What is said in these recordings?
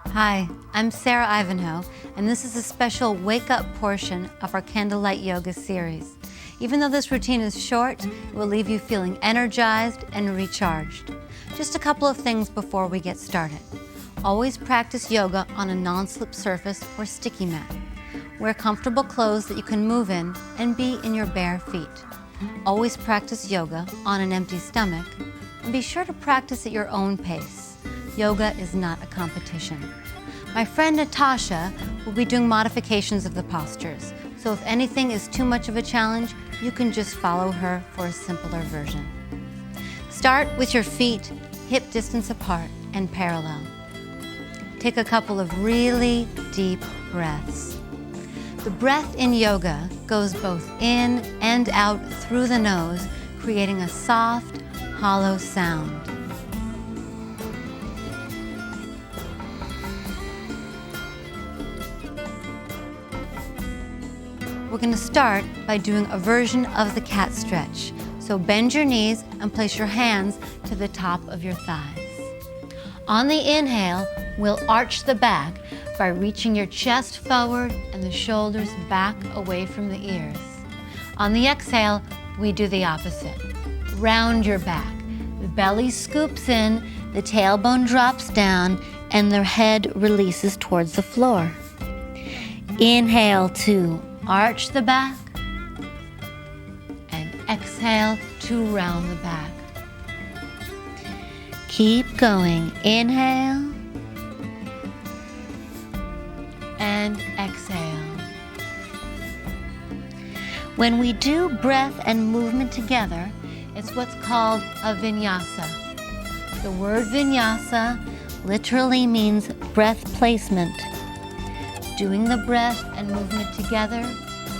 Hi, I'm Sarah Ivanhoe, and this is a special wake-up portion of our Candlelight Yoga series. Even though this routine is short, it will leave you feeling energized and recharged. Just a couple of things before we get started. Always practice yoga on a non-slip surface or sticky mat. Wear comfortable clothes that you can move in and be in your bare feet. Always practice yoga on an empty stomach, and be sure to practice at your own pace. Yoga is not a competition. My friend Natasha will be doing modifications of the postures, so if anything is too much of a challenge, you can just follow her for a simpler version. Start with your feet hip distance apart and parallel. Take a couple of really deep breaths. The breath in yoga goes both in and out through the nose, creating a soft, hollow sound. We're going to start by doing a version of the cat stretch. So bend your knees and place your hands to the top of your thighs. On the inhale, we'll arch the back by reaching your chest forward and the shoulders back away from the ears. On the exhale, we do the opposite. Round your back. The belly scoops in, the tailbone drops down, and the head releases towards the floor. Inhale to arch the back, and exhale to round the back. Keep going. Inhale and exhale. When we do breath and movement together, it's what's called a vinyasa. The word vinyasa literally means breath placement. Doing the breath and movement together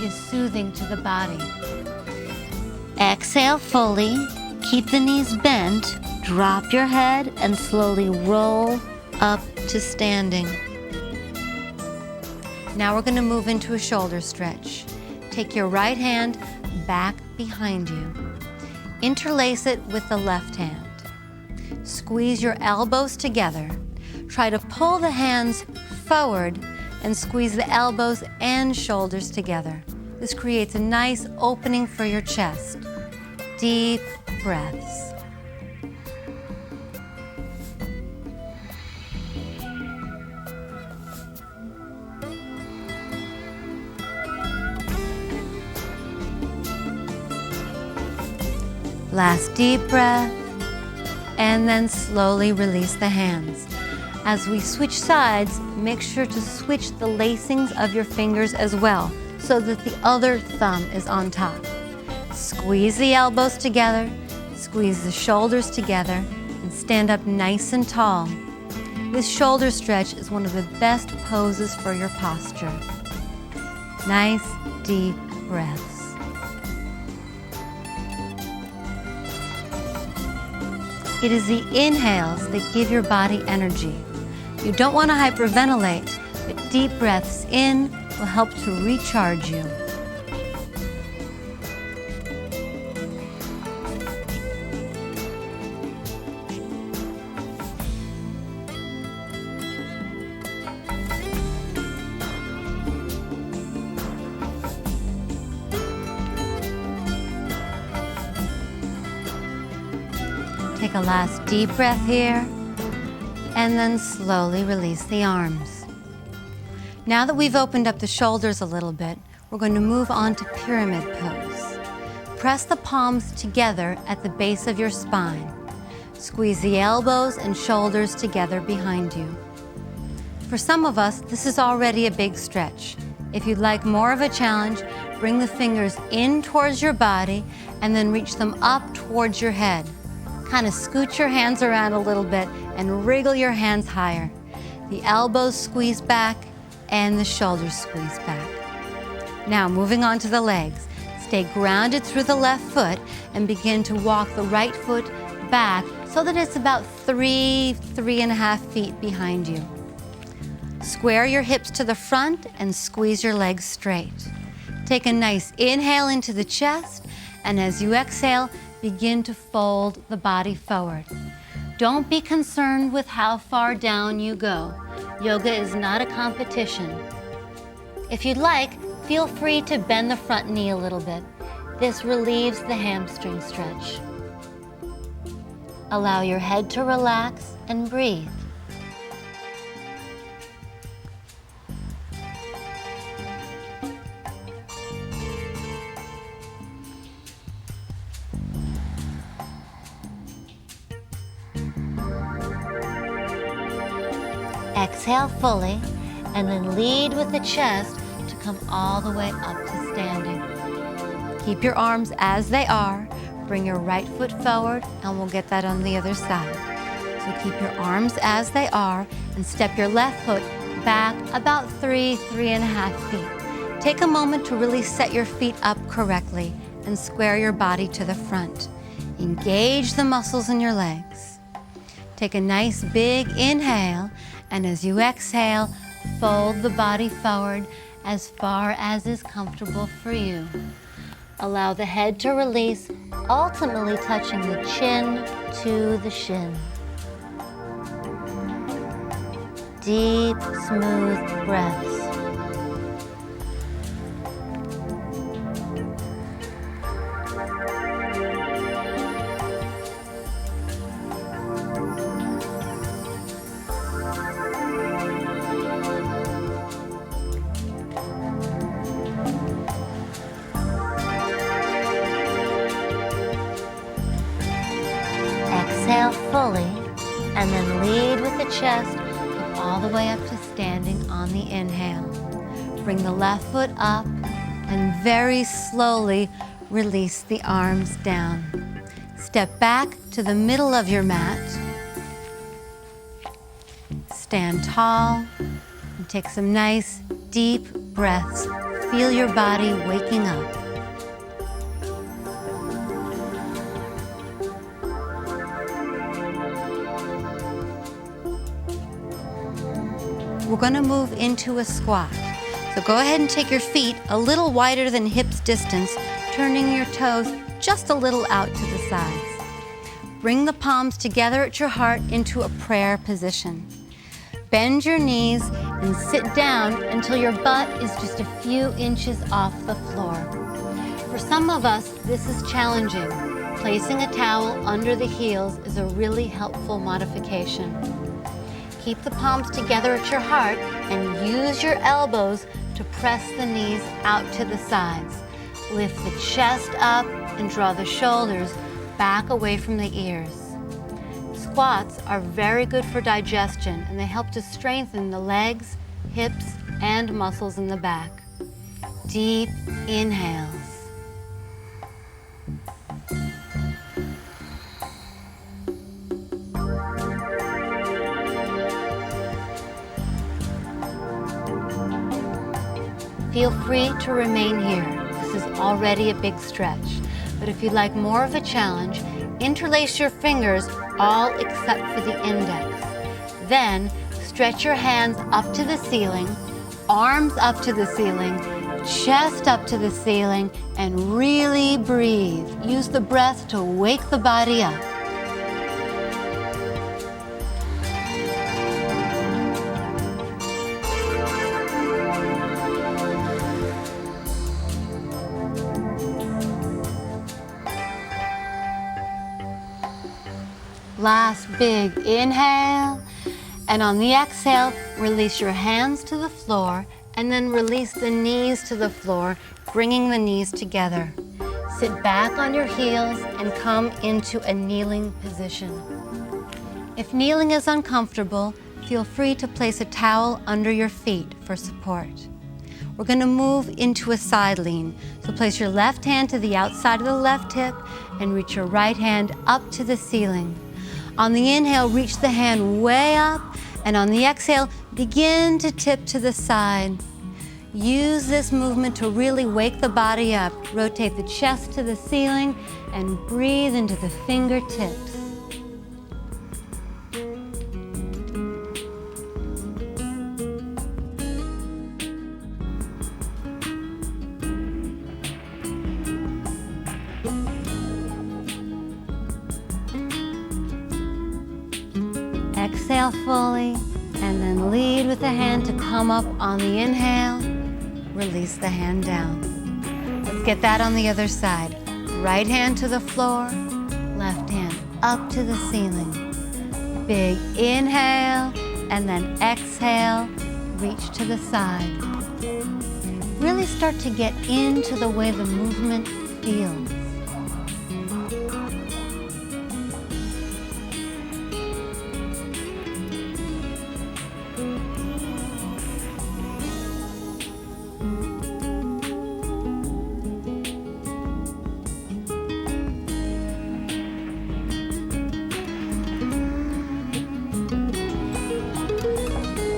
is soothing to the body. Exhale fully, keep the knees bent, drop your head, and slowly roll up to standing. Now we're going to move into a shoulder stretch. Take your right hand back behind you. Interlace it with the left hand. Squeeze your elbows together. Try to pull the hands forward and squeeze the elbows and shoulders together. This creates a nice opening for your chest. Deep breaths. Last deep breath, and then slowly release the hands. As we switch sides, make sure to switch the lacings of your fingers as well, so that the other thumb is on top. Squeeze the elbows together, squeeze the shoulders together, and stand up nice and tall. This shoulder stretch is one of the best poses for your posture. Nice, deep breaths. It is the inhales that give your body energy. You don't want to hyperventilate, but deep breaths in will help to recharge you. Take a last deep breath here, and then slowly release the arms. Now that we've opened up the shoulders a little bit, we're going to move on to pyramid pose. Press the palms together at the base of your spine. Squeeze the elbows and shoulders together behind you. For some of us, this is already a big stretch. If you'd like more of a challenge, bring the fingers in towards your body and then reach them up towards your head. Kind of scoot your hands around a little bit and wriggle your hands higher. The elbows squeeze back and the shoulders squeeze back. Now moving on to the legs. Stay grounded through the left foot and begin to walk the right foot back so that it's about 3.5 feet behind you. Square your hips to the front and squeeze your legs straight. Take a nice inhale into the chest, and as you exhale, begin to fold the body forward. Don't be concerned with how far down you go. Yoga is not a competition. If you'd like, feel free to bend the front knee a little bit. This relieves the hamstring stretch. Allow your head to relax and breathe. Exhale fully, and then lead with the chest to come all the way up to standing. Keep your arms as they are. Bring your right foot forward, and we'll get that on the other side. So keep your arms as they are, and step your left foot back about 3.5 feet. Take a moment to really set your feet up correctly and square your body to the front. Engage the muscles in your legs. Take a nice big inhale, and as you exhale, fold the body forward as far as is comfortable for you. Allow the head to release, ultimately touching the chin to the shin. Deep, smooth breaths. Exhale fully, and then lead with the chest, come all the way up to standing on the inhale. Bring the left foot up, and very slowly release the arms down. Step back to the middle of your mat. Stand tall, and take some nice, deep breaths. Feel your body waking up. We're going to move into a squat. So go ahead and take your feet a little wider than hips distance, turning your toes just a little out to the sides. Bring the palms together at your heart into a prayer position. Bend your knees and sit down until your butt is just a few inches off the floor. For some of us, this is challenging. Placing a towel under the heels is a really helpful modification. Keep the palms together at your heart and use your elbows to press the knees out to the sides. Lift the chest up and draw the shoulders back away from the ears. Squats are very good for digestion, and they help to strengthen the legs, hips, and muscles in the back. Deep inhales. Feel free to remain here. This is already a big stretch. But if you'd like more of a challenge, interlace your fingers, all except for the index. Then stretch your hands up to the ceiling, arms up to the ceiling, chest up to the ceiling, and really breathe. Use the breath to wake the body up. Last big inhale, and on the exhale, release your hands to the floor, and then release the knees to the floor, bringing the knees together. Sit back on your heels and come into a kneeling position. If kneeling is uncomfortable, feel free to place a towel under your feet for support. We're going to move into a side lean. So place your left hand to the outside of the left hip and reach your right hand up to the ceiling. On the inhale, reach the hand way up, and on the exhale, begin to tip to the side. Use this movement to really wake the body up. Rotate the chest to the ceiling and breathe into the fingertips. exhale fully, and then lead with the hand to come up on the inhale. Release the hand down. Let's get that on the other side. Right hand to the floor, left hand up to the ceiling. Big inhale, and then exhale, reach to the side. Really start to get into the way the movement feels.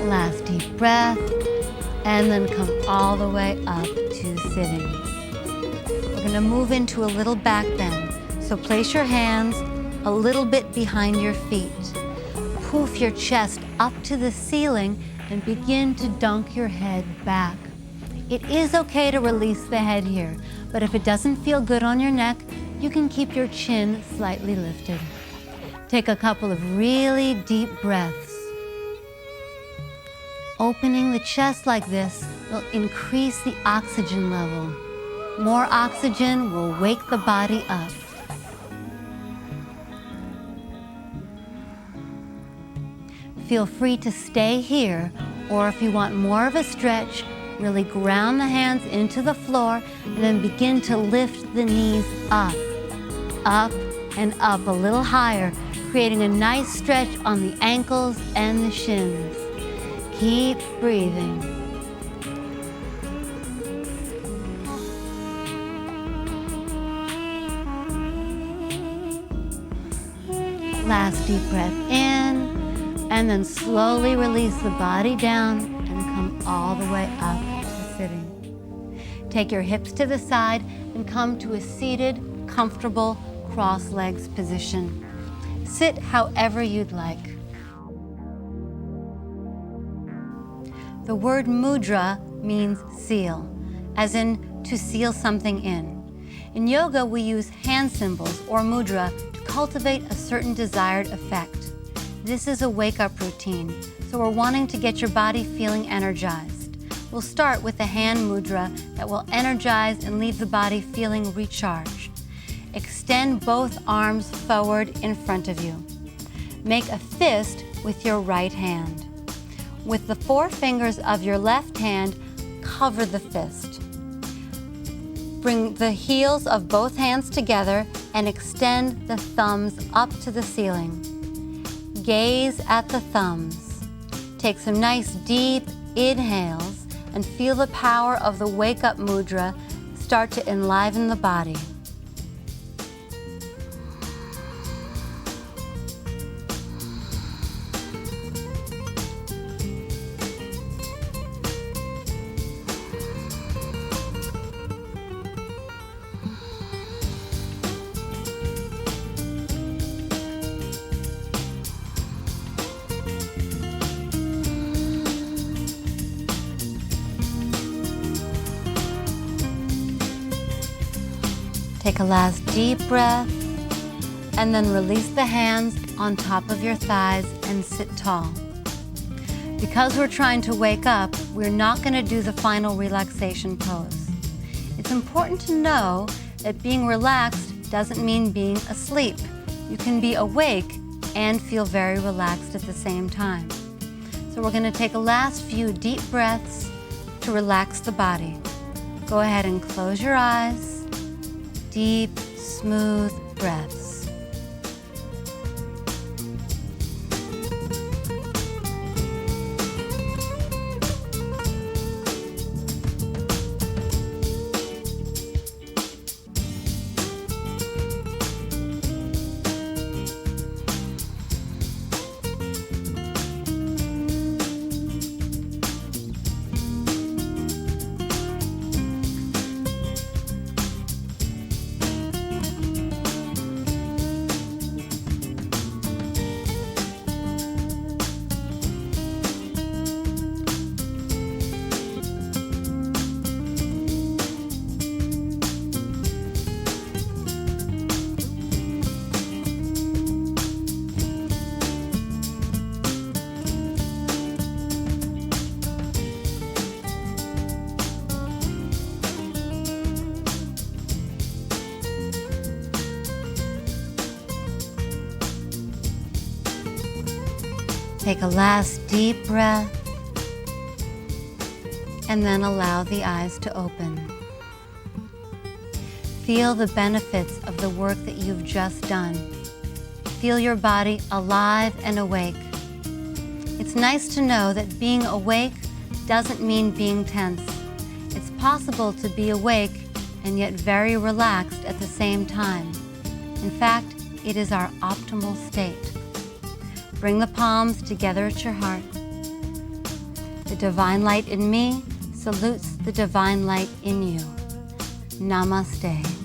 Last deep breath, and then come all the way up to sitting. We're going to move into a little back bend. So place your hands a little bit behind your feet. Poof your chest up to the ceiling and begin to dunk your head back. It is okay to release the head here, but if it doesn't feel good on your neck, you can keep your chin slightly lifted. Take a couple of really deep breaths. Opening the chest like this will increase the oxygen level. More oxygen will wake the body up. Feel free to stay here, or if you want more of a stretch, really ground the hands into the floor and then begin to lift the knees up, and up a little higher, creating a nice stretch on the ankles and the shins. Keep breathing. Last deep breath in, and then slowly release the body down and come all the way up to sitting. Take your hips to the side and come to a seated, comfortable, cross-legs position. Sit however you'd like. The word mudra means seal, as in to seal something in. In yoga, we use hand symbols or mudra to cultivate a certain desired effect. This is a wake-up routine, so we're wanting to get your body feeling energized. We'll start with the hand mudra that will energize and leave the body feeling recharged. Extend both arms forward in front of you. Make a fist with your right hand. With the four fingers of your left hand, cover the fist. Bring the heels of both hands together and extend the thumbs up to the ceiling. Gaze at the thumbs. Take some nice deep inhales and feel the power of the wake-up mudra start to enliven the body. Take a last deep breath, and then release the hands on top of your thighs and sit tall. Because we're trying to wake up, we're not going to do the final relaxation pose. It's important to know that being relaxed doesn't mean being asleep. You can be awake and feel very relaxed at the same time. So we're going to take a last few deep breaths to relax the body. Go ahead and close your eyes. Deep, smooth breaths. Take a last deep breath, and then allow the eyes to open. Feel the benefits of the work that you've just done. Feel your body alive and awake. It's nice to know that being awake doesn't mean being tense. It's possible to be awake and yet very relaxed at the same time. In fact, it is our optimal state. Bring the palms together at your heart. The divine light in me salutes the divine light in you. Namaste.